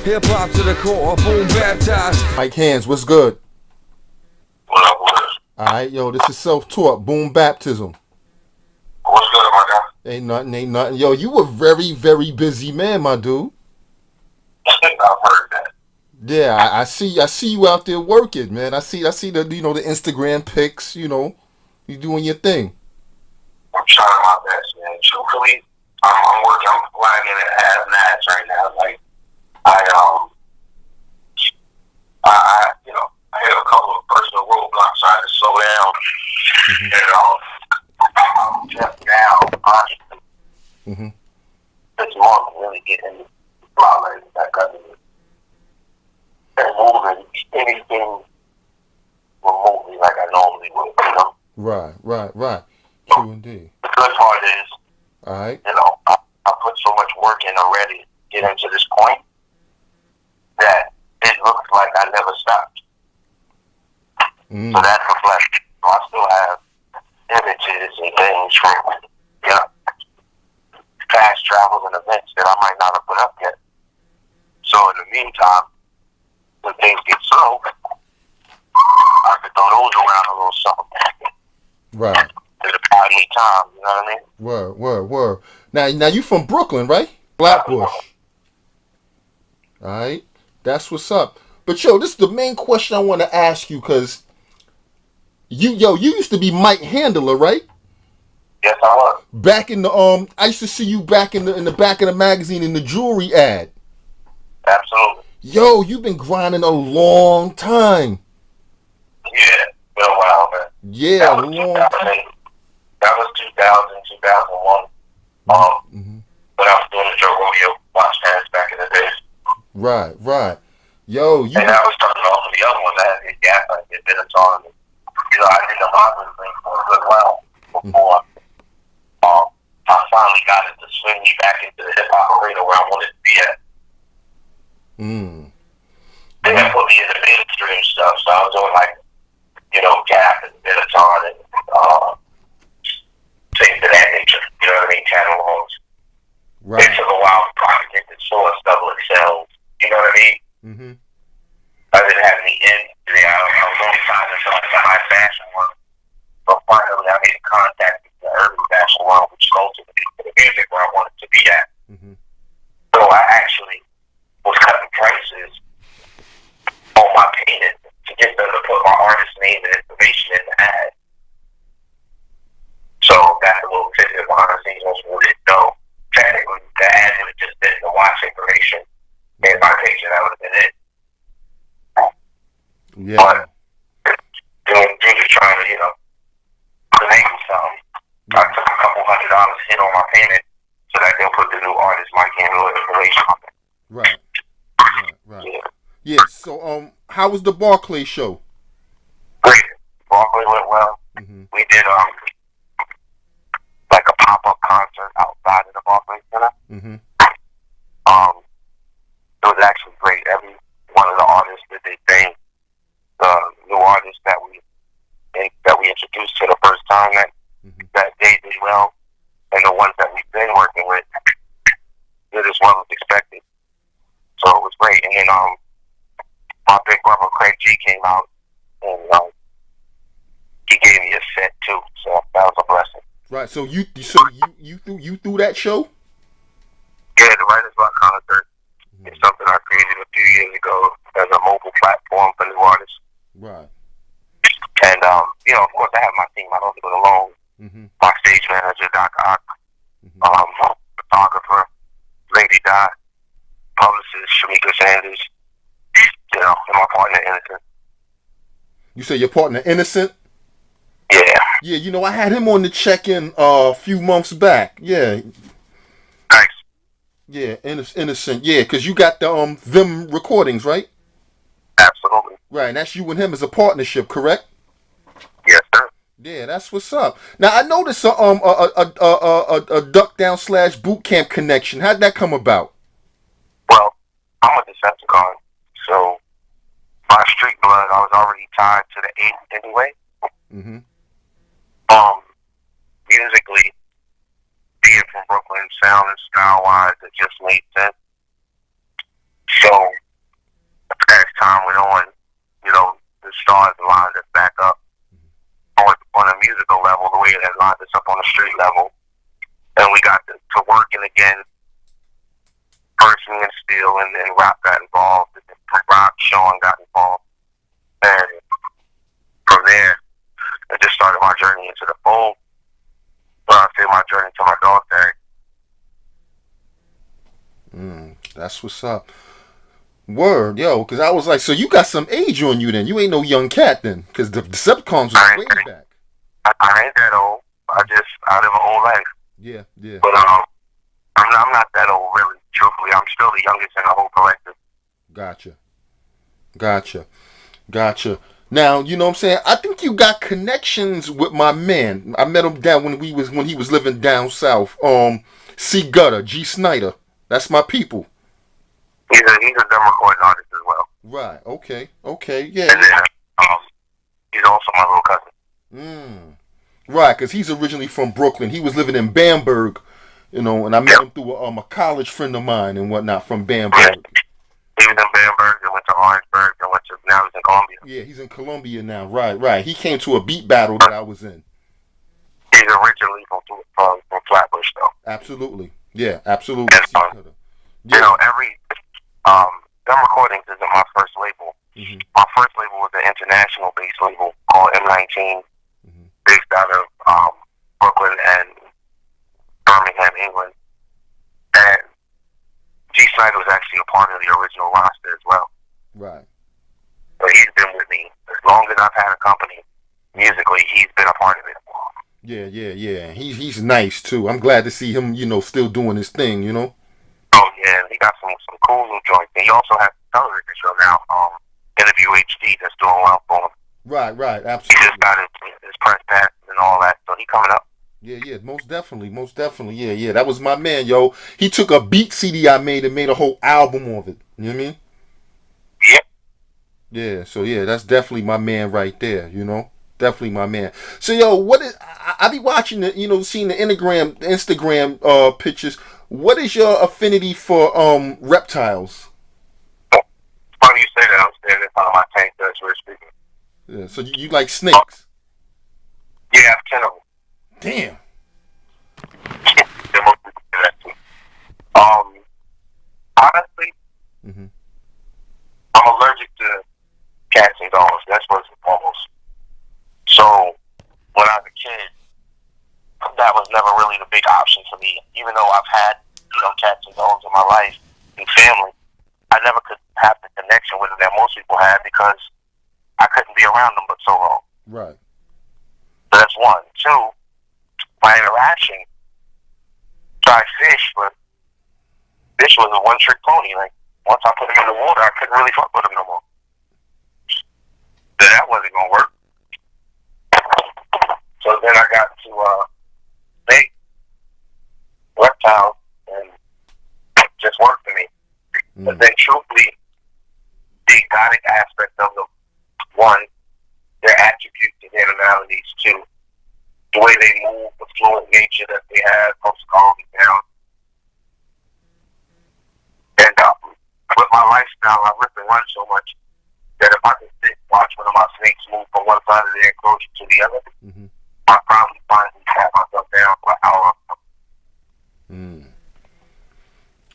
Hip hop to the core, boom baptized. Mike Handz, what's good? What up, what up? Alright, yo, this is self-taught, boom baptism. What's good, my guy? Ain't nothing. Yo, you a very, very busy man, my dude. I've heard that. Yeah, I see you out there working, man. I see the the Instagram pics, you doing your thing. I'm trying my best, man. Truthfully, I'm working, I'm flying in at half-mast right now. Like, I hit a couple of personal roadblocks trying to slow down. And, I'm just now, honestly. Mm-hmm. This month, really getting the spotlight back up and moving anything remotely like I normally would, you know? Right. True indeed. The good part is, Alright. I put so much work in already to get into this point that it looks like I never stopped. So that's reflected. So I still have images and things from past travels and events that I might not have put up yet. So in the meantime, when things get slow, I could throw those around a little something. Right. It'll buy me time, you know what I mean? Word. Now you from Brooklyn, right? Flatbush. Alright. That's what's up. But yo, this is the main question I want to ask you, cause you used to be Mike Handler, right? Yes, I was. Back in the I used to see you back in the back of the magazine in the jewelry ad. Absolutely. Yo, you've been grinding a long time. Yeah, been a while, man. Yeah, that was 2008. That was 2001. When I was doing the Joe Rodeo watch fans back in the days. Right. Yo, and I was starting off with the other ones. I had the Gap, I did Benetton. I did the modeling thing for a good while before I finally got it to swing me back into the hip hop arena where I wanted to be at. They had put me in the mainstream stuff, so I was doing Gap and Benetton and things of that nature. You know what I mean? Catalogs. Right. It took a while to propagate the source double excels. You know what I mean? Mm-hmm. I didn't have any end today. I was only trying to the high fashion one. But finally, I made contact with the urban fashion one, which is ultimately to the music where I wanted to be at. Mm-hmm. So I actually was cutting prices on my painting to get them to put my artist name and information in the ad. So that's a little tidbit behind the scenes most people didn't know. Technically, the ad would have just been the watch information and my picture. That would have been it. Yeah. But due to trying to, create something, I took a couple $100 hit on my payment so that they'll put the new artist Mike Handler information on it. Right. Yeah. So how was the Barclay show? Great. Barclay went well. Mm-hmm. We did like a pop-up concert outside of the Barclay Center. Mm-hmm. It was actually great. Every one of the artists did their thing. The new artists that we introduced for the first time that day did well, and the ones that we've been working with did as well as expected. So it was great. And then my big brother Craig G came out and he gave me a set too. So that was a blessing. Right. So you threw that show? Yeah, the Writers Block concert. It's something I created a few years ago as a mobile platform for new artists. Right. And, of course, I have my team. I don't do it alone. Mm-hmm. My stage manager, Doc Ock, photographer, Lady Dot, publicist, Shamika Sanders, and my partner, Innocent. You say your partner, Innocent? Yeah. Yeah, I had him on the check-in a few months back. Yeah. Nice. Yeah, Innocent. Yeah, because you got the them recordings, right? Absolutely. Right, and that's you and him as a partnership, correct? Yes, sir. Yeah, that's what's up. Now I noticed a duck down / boot camp connection. How'd that come about? Well, I'm a Decepticon, so by street blood, I was already tied to the 8th anyway. Mm-hmm. Musically, being from Brooklyn, sound and style wise, it just made sense. So lined us up on the street level, and we got to working again. First me and Steel, and then Rock got involved. And then from Rock, Sean got involved, and from there, I just started my journey into the fold. Well, I say my journey to my dog tag. That's what's up. Word, yo, because I was like, so you got some age on you then. You ain't no young cat then, because the Decepticons was way back. I ain't that old. I live an old life. Yeah. But I'm not that old, really. Truthfully, I'm still the youngest in the whole collective. Gotcha. Now, you know what I'm saying? I think you got connections with my man. I met him down when he was living down south. C Gutter, G Snyder. That's my people. He's a drum recording artist as well. Right. Okay. Yeah. And then he's also my little cousin. Right, because he's originally from Brooklyn. He was living in Bamberg, you know, and I met him through a college friend of mine and whatnot from Bamberg. Yeah. He was in Bamberg and went to Orangeburg and now he's in Columbia. Yeah, he's in Columbia now. Right. He came to a beat battle that I was in. He's originally from Flatbush, though. Absolutely. Yeah, absolutely. And, you know, every Drum Recordings isn't my first label. Mm-hmm. My first label was an international-based label called M19, based out of Brooklyn and Birmingham, England. And G Snyder was actually a part of the original roster as well. Right. So he's been with me as long as I've had a company musically. He's been a part of it. Yeah. He's nice too. I'm glad to see him, you know, still doing his thing, you know. Oh yeah, he got some cool new joints. And he also has a television show now, Interview HD, that's doing well for him. Right, absolutely. He just got his press passes and all that, so he coming up. Yeah, most definitely. Yeah. That was my man, yo. He took a beat CD I made and made a whole album of it. You know what I mean? Yep. Yeah, so yeah, that's definitely my man right there, you know? Definitely my man. So yo, what is I be watching the, you know, seeing the Instagram pictures. What is your affinity for reptiles? Funny you say that. I'm standing in front of my tank that's we're speaking. Yeah, so you like snakes? Yeah, I have 10 of them. Damn. Most people do that too. Honestly, I'm allergic to cats and dogs. That's first and foremost. So when I was a kid, that was never really the big option for me. Even though I've had, you know, cats and dogs in my life and family, I never could have the connection with them that most people had because I couldn't be around them but so long. Right. So that's one. Two, my interaction, tried fish, but fish was a one-trick pony. Like, once I put them in the water, I couldn't really fuck with them no more. So that wasn't going to work. So then I got to bait reptiles, and it just worked for me. But then truthfully, the exotic aspect of them, one, their attributes and animalities, two, the way they move, the fluid nature that they have helps calm me down. And with my lifestyle, I rip and run so much that if I can sit and watch one of my snakes move from one side of the enclosure to the other, I probably finally pat myself down for an hour.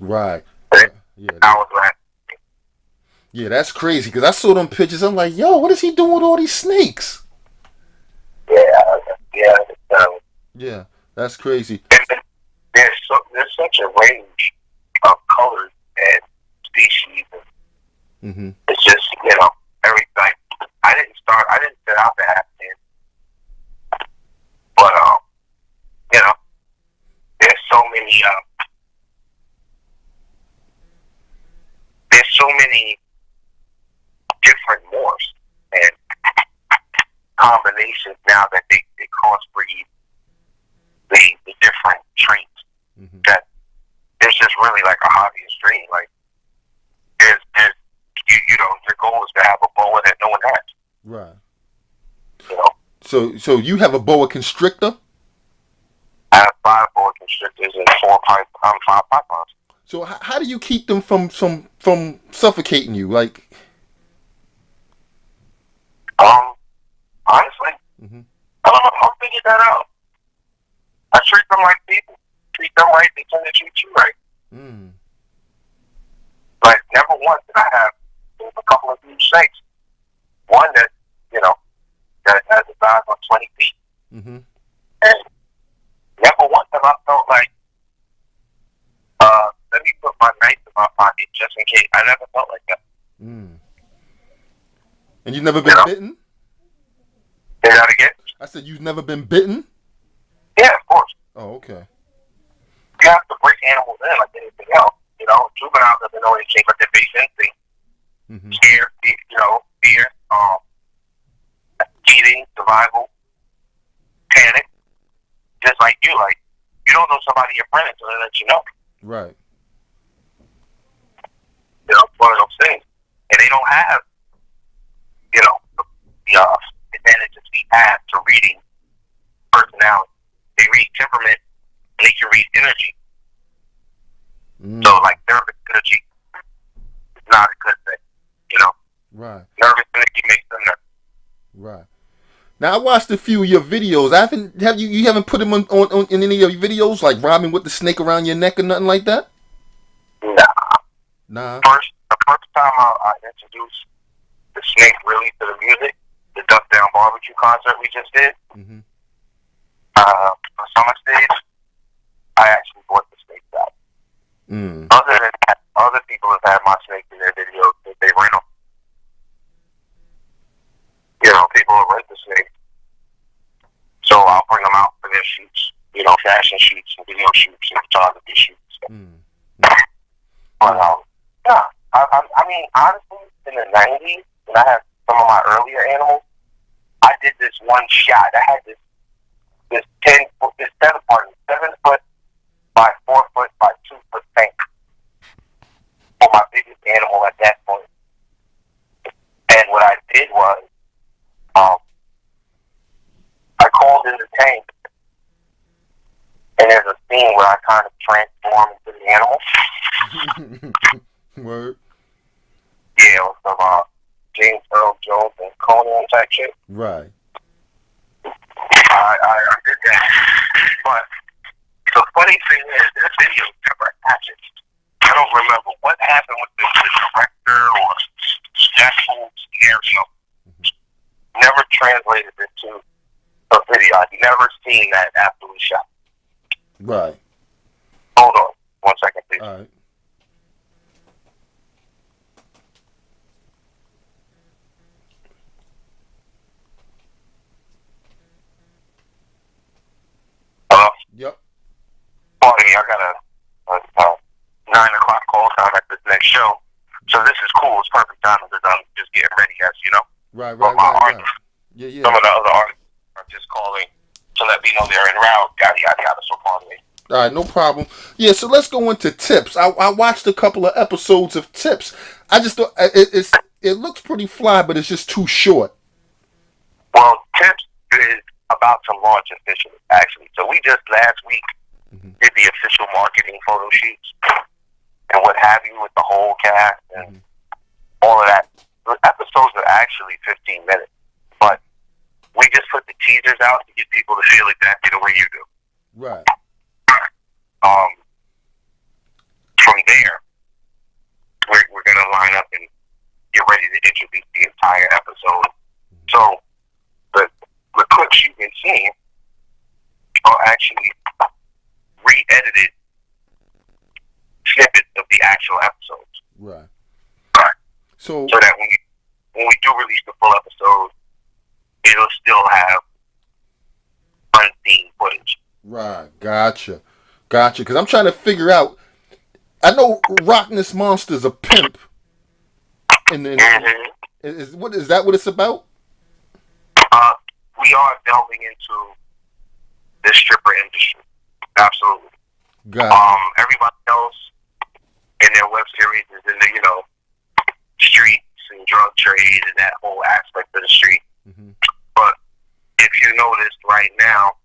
Right. Yeah, that's crazy because I saw them pictures. I'm like, yo, what is he doing with all these snakes? Yeah, that's crazy. There's such a range of colors and species. It's just, you know, everything. I didn't set out to have it, but you know, there's so many different morphs and combinations now that they crossbreed the different traits. That it's just really like a hobby and stream. Like, there's you know, your goal is to have a boa that no one has. Right. You know. So you have a boa constrictor? I have 5 boa constrictors and 5 pythons. So how do you keep them from suffocating you? Like, honestly, I don't know. I'll figure that out. I treat them like people. Treat them right, they tend to treat you right. Mm. Like, never once did I have a couple of huge snakes. One that, that has a size of 20 feet. Mm-hmm. And never once have I felt like, let me put my knife in my pocket just in case. I never felt like that. Mm. And you've never been bitten? Say that again? I said you've never been bitten? Yeah, of course. Oh, okay. You have to break animals in like anything else. Juveniles doesn't know anything but their base instinct. Mm-hmm. Fear, eating, survival, panic. Just like you don't know somebody your friend until they let you know. Right. It's one of those things. And they don't have, the advantages we have to reading personality. They read temperament and they can read energy. Mm. So, like, nervous energy is not a good thing, Right. Nervous energy makes them nervous. Right. Now, I watched a few of your videos. You haven't put them on in any of your videos, like rhyming with the snake around your neck or nothing like that? Nah. The first time I introduced the snake really to the music, the Duck Down Barbecue concert we just did, Mm-hmm. For Summer Stage, I actually bought the snake out. Mm. Other than that, other people have had my snake in their videos that they rent them. People will rent the snake. So I'll bring them out for their shoots, fashion shoots and video shoots and photography shoots. Mm. But, yeah, I mean, honestly, in the 90s, when I had some of my earlier animals, I did this one shot. I had this 7 foot by 4 foot by 2 foot tank for my biggest animal at that point. And what I did was, I called in the tank, and there's a scene where I kind of transform into the animal. Word. Yeah, it was some James Earl Jones and Conan type shit. Right. I did that. But the funny thing is, this video never happened. I don't remember what happened with the director or that whole scenario. Mm-hmm. Never translated into a video. I've never seen that after we shot. Right. Hold on. 1 second, please. All right. Hello? Yep. Pardon me, I got a 9 o'clock call time at this next show. So this is cool. It's perfect time because I'm just getting ready, as you know. Right. Yeah. Some of the other artists are just calling to let me know they're en route, yada, yada, yada, so pardon me. All right, no problem. Yeah, so let's go into tips. I watched a couple of episodes of tips. I just thought it looks pretty fly, but it's just too short. Well, tips is about to launch officially, actually. So we just last week did the official marketing photo shoots and what have you with the whole cast and all of that. The episodes are actually 15 minutes, but we just put the teasers out to get people to feel exactly the way you do. Right. From there, we're going to line up and get ready to introduce the entire episode. So the clips you've been seeing are actually re-edited snippets of the actual episodes. Right. So that when we do release the full episode, it'll still have unseen footage. Right. Gotcha. Because I'm trying to figure out. I know Rockness Monster's a pimp. And then is that what it's about? We are delving into the stripper industry. Absolutely. Everybody else in their web series is in the streets and drug trade and that whole aspect of the street. Mm-hmm. But if you notice right now,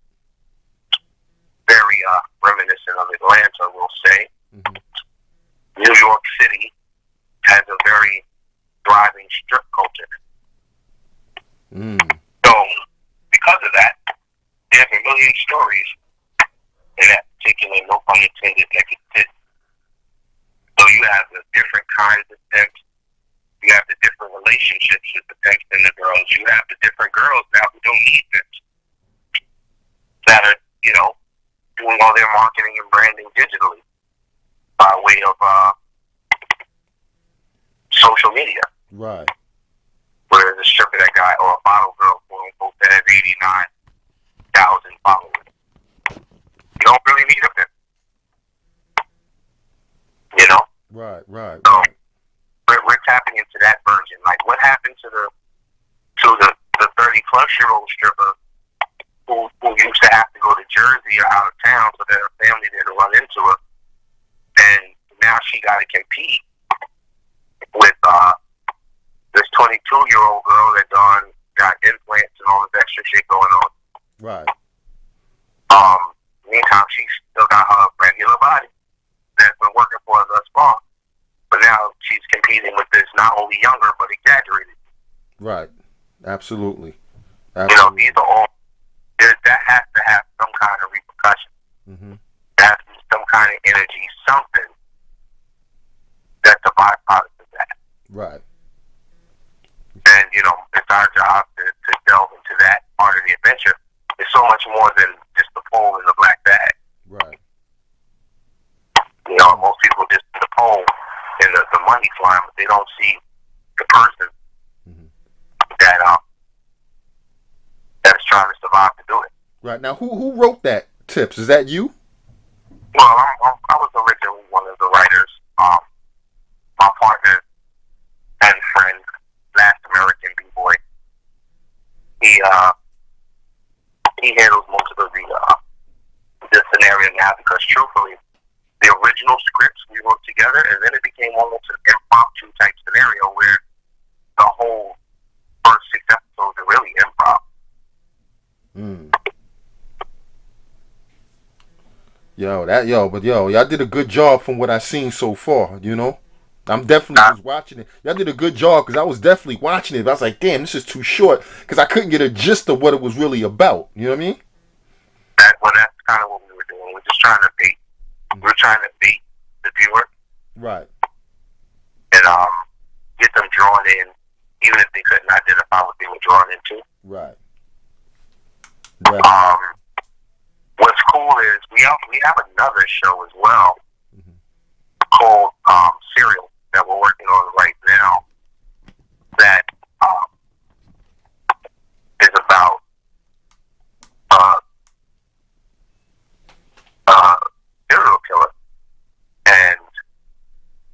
very reminiscent of Atlanta, we'll say. Mm-hmm. New York City has a very thriving strip culture. So, because of that, there's a million stories particular, no pun intended, that can fit. So you have the different kinds of pimps. You have the different relationships with the pimps and the girls. You have the different girls now who don't need pimps, that are, doing all their marketing and branding digitally by way of social media. Right. Whereas a stripper that guy, or a model girl, quote unquote, that has 89,000 followers, you don't really need a pimp. Right. So we're tapping into that version. Like, what happened to the 30-plus-year-old stripper who used to have to go to Jersey or out of town so that her family didn't run into her, and now she got to compete with this 22-year-old girl that got implants and all this extra shit going on. Right. Meantime, she's still got her regular body that's been working for her thus far, but now she's competing with this not only younger but exaggerated. Right. Absolutely. These are all. That has to have some kind of repercussion. Mm-hmm. There has to be some kind of energy, something that's a byproduct of that. Right. And, it's our job to delve into that part of the adventure. It's so much more than just the pole and the black bag. Right. Most people just see the pole and the money flying, but they don't see the person that's trying to survive to do it. Right. Now, who wrote that, Tips? Is that you? Well, I was originally one of the writers. My partner and friend, Last American B-Boy, he handles most of the scenario now, because truthfully, the original scripts we wrote together, and then it became almost an impromptu type scenario where the whole first 6 episodes are really improv. Y'all did a good job from what I've seen so far, I'm definitely was watching it. Y'all did a good job, because I was definitely watching it. But I was like, damn, this is too short, because I couldn't get a gist of what it was really about. You know what I mean? That's kind of what we were doing. We're just trying to bait. We're trying to bait the viewer. Right. And get them drawn in, even if they couldn't identify what they were drawn into. Right. What's cool is we have another show as well called Serial that we're working on right now that is about serial killer, and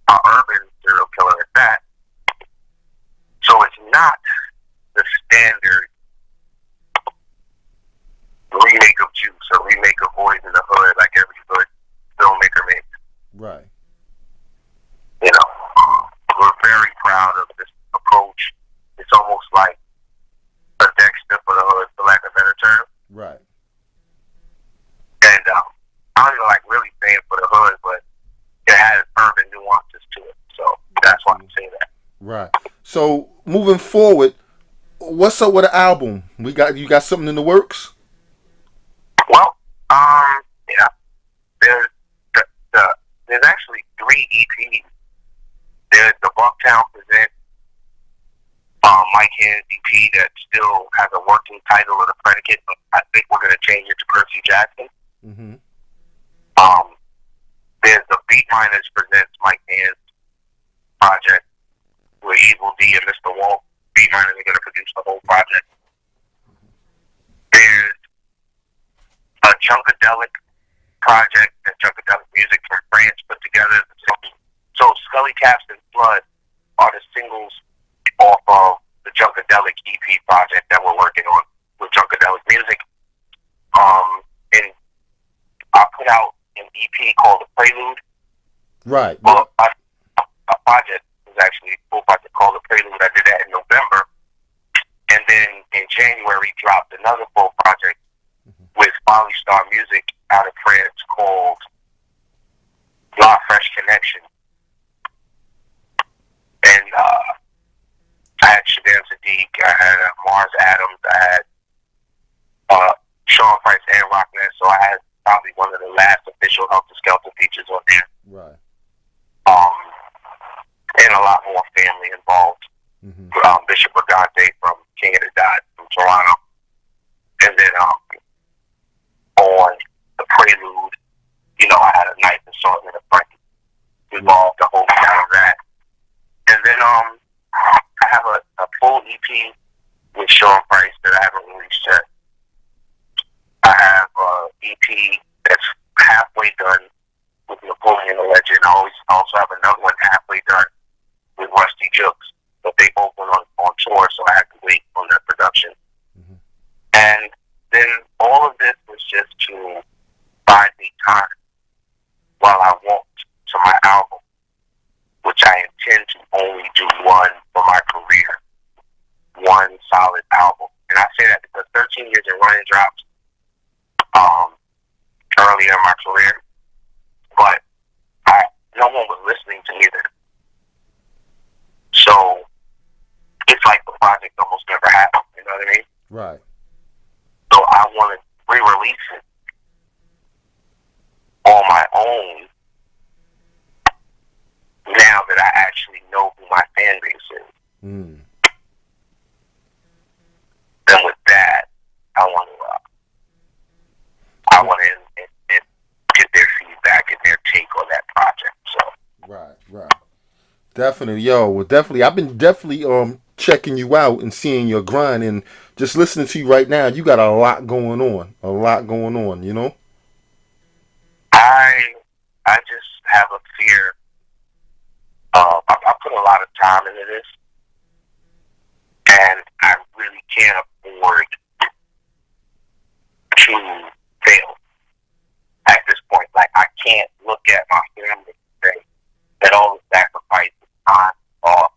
an urban serial killer at that. So it's not the standard remake of Juice or remake of Boys in the Hood like every good filmmaker makes. Right. We're very proud of this approach. It's almost like a Dexter for the hood, for lack of a better term. Right. And I don't even like really saying for the hood, but it has urban nuances to it. So that's why I'm saying that. Right. So moving forward, what's up with the album? You got something in the works? Well, yeah. There's actually 3 EPs. There's the Bucktown Present Mike Handz EP that still has a working title or the predicate, but I think we're going to change it to Percy Jackson. Mm-hmm. There's the Beat Miners Presents Mike Handz project where Evil D and Mr. Walt, Beat Miners, are going to produce the whole project. There's a Junkadelic project that Junkadelic Music from France put together. So Scully Caps and Flood are the singles off of the Junkadelic EP project that we're working on with Junkadelic Music. And I put out an EP called The Prelude. Right. Well, a project was actually a full project called The Prelude. I did that in November. And then in January, dropped another full project with Molly Star Music out of France called La Fresh Connection. And I had Shaddam Sadiq, I had Mars Adams, I had Sean Price and Rockness. So I probably one of the last official Helter Skelter features on there. Right. And a lot more family involved. Mm-hmm. Bishop Brigante from King of the Dot from Toronto. And then on the Prelude, I had a nice assortment of Frankie involved to hold down that. And then I have a full EP with Sean Price that I haven't released yet. I have an EP that's halfway done with Napoleon the Legend. I also have another one halfway done with Rusty Jukes, but they both went on tour, so I had to wait on their production. Mm-hmm. And then all of this was just to buy me time while I walked to my album, which I intend to only do one for my career, one solid album. And I say that because 13 years in running drops earlier in my career, but no one was listening to me then. So it's like the project almost never happened, you know what I mean? Right. So I want to re-release it on my own now that I actually know who my fan base is. Mm. And with that, I want to get their feedback and their take on that project. So Right. Definitely, I've been checking you out and seeing your grind, and just listening to you right now, you got a lot going on, I just have a fear. I put a lot of time into this, and I really can't afford to fail at this point. Like, I can't look at my family and say that all the sacrifice, time, off,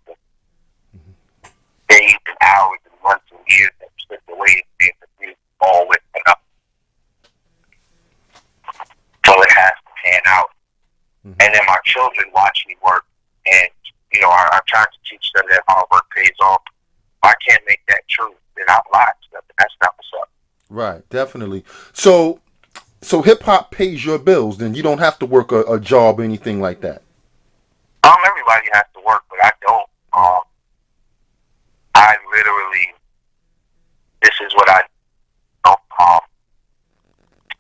days and hours and months and years that slipped away and the all with enough. So it has to pan out. Mm-hmm. And then my children watch me work, and I try to teach them that hard work pays off. If I can't make that true, then I've lied to them. That's not what's up. Right, definitely. So hip hop pays your bills, then you don't have to work a job or anything like that. Everybody has to work, but I don't. I literally, this is what I do.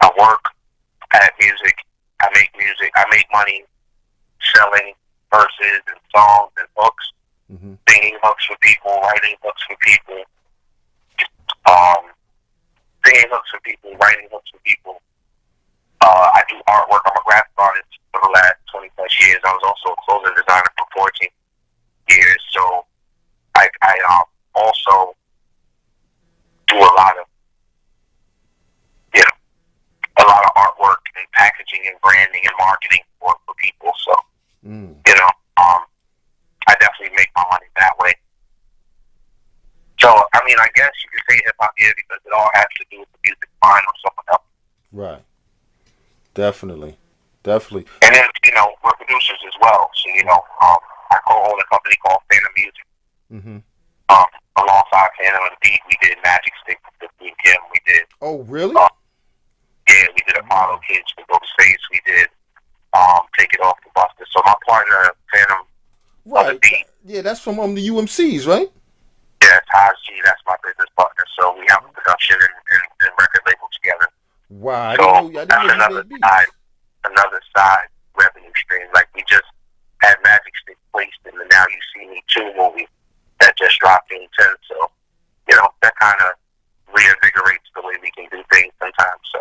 I work at music. I make money selling verses and songs and books, mm-hmm. singing hooks for people, writing hooks for people, singing hooks for people, writing hooks for people. I do artwork. I'm a graphic artist for the last 20 plus years. I was also a clothing designer for 14 years. So I also do a lot of artwork and packaging and branding and marketing for people. So I definitely make my money that way. So I guess you could say hip hop here because it all has to do with the music line or someone else. Right. Definitely. And then, we're producers as well. So, I co-own a company called Phantom Music. Mm-hmm. Alongside Phantom and Beat, we did Magic Stick with Kim. We did. Oh, really? Yeah, we did Apollo Kids with Ghostface. We did Take It Off the Buster. So my partner, Phantom, on the Beat. Yeah, that's from the UMCs, right? Yeah, Handz G, that's my business partner. So we have a production and record label together. Wow, so I didn't know another side revenue stream. Like, we just had Magic Stick placed in the Now You See Me 2 movie that just dropped in 10. So, that kind of reinvigorates the way we can do things sometimes. So,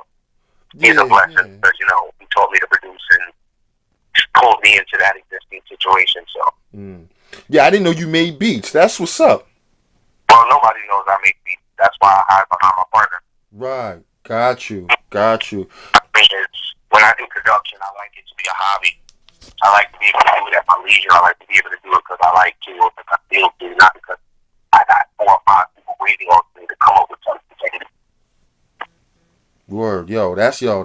he's a blessing because, he taught me to produce and pulled me into that existing situation. So, yeah, I didn't know you made beats. That's what's up. Well, nobody knows I make beats. That's why I hide behind my partner. Right. Got you. When I do production, I like it to be a hobby. I like to be able to do it at my leisure. I like to be able to do it because I like to, or because I feel to, not because I got 4 or 5 people waiting on me to come up with something. Word,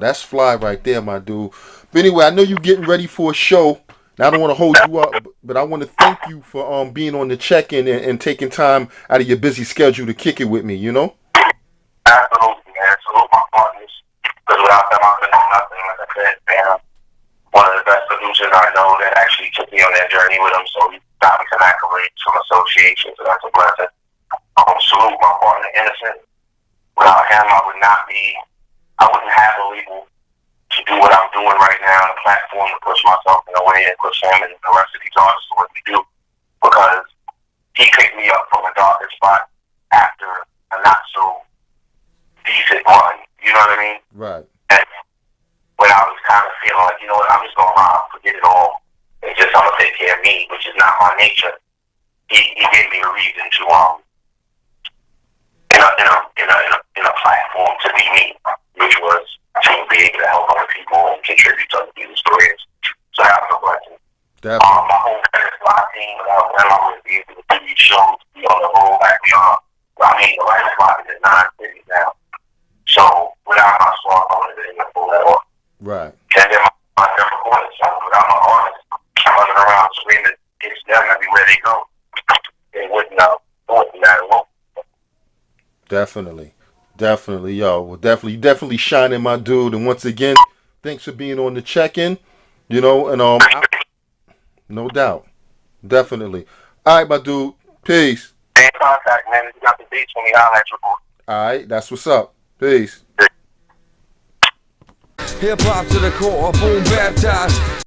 that's fly right there, my dude. But anyway, I know you're getting ready for a show. Now, I don't want to hold you up, but I want to thank you for being on the check-in and taking time out of your busy schedule to kick it with me, Absolutely, man. Salute my partners. Because without them, I couldn't have said, man, one of the best producers I know that actually took me on that journey with him. So he got me some accolades from associations, so that's a blessing. Salute my partner, Innocent. Without him, I wouldn't have a label to do what I'm doing right now, a platform to push myself in a way and push him and the rest of these artists to what we do. Because he picked me up from a darker spot after a not so decent run. You know what I mean? Right. And when I was kind of feeling like, you know what, I'm just going to forget it all and just I'm going to take care of me, which is not my nature. He gave me a reason to in a platform to be me, which was to be able to help other people and contribute to other people's stories. So that was a blessing. My whole parents' live team, without them, I wouldn't be able to do these shows, be on the road like we are. I mean, the Writers Block is in 9 cities now. So without my song, I wouldn't have been able to pull that off. Right. And then my recording song, without my artists running around screaming, it's them everywhere they go. They wouldn't matter what. Definitely, yo. Well, you definitely shining, my dude. And once again, thanks for being on the check-in. You know, and no doubt, definitely. All right, my dude. Peace. Stay in contact, man. If you got the dates for me, I'll let you know. All right, that's what's up. Peace. Hip hop to the core, boom baptized.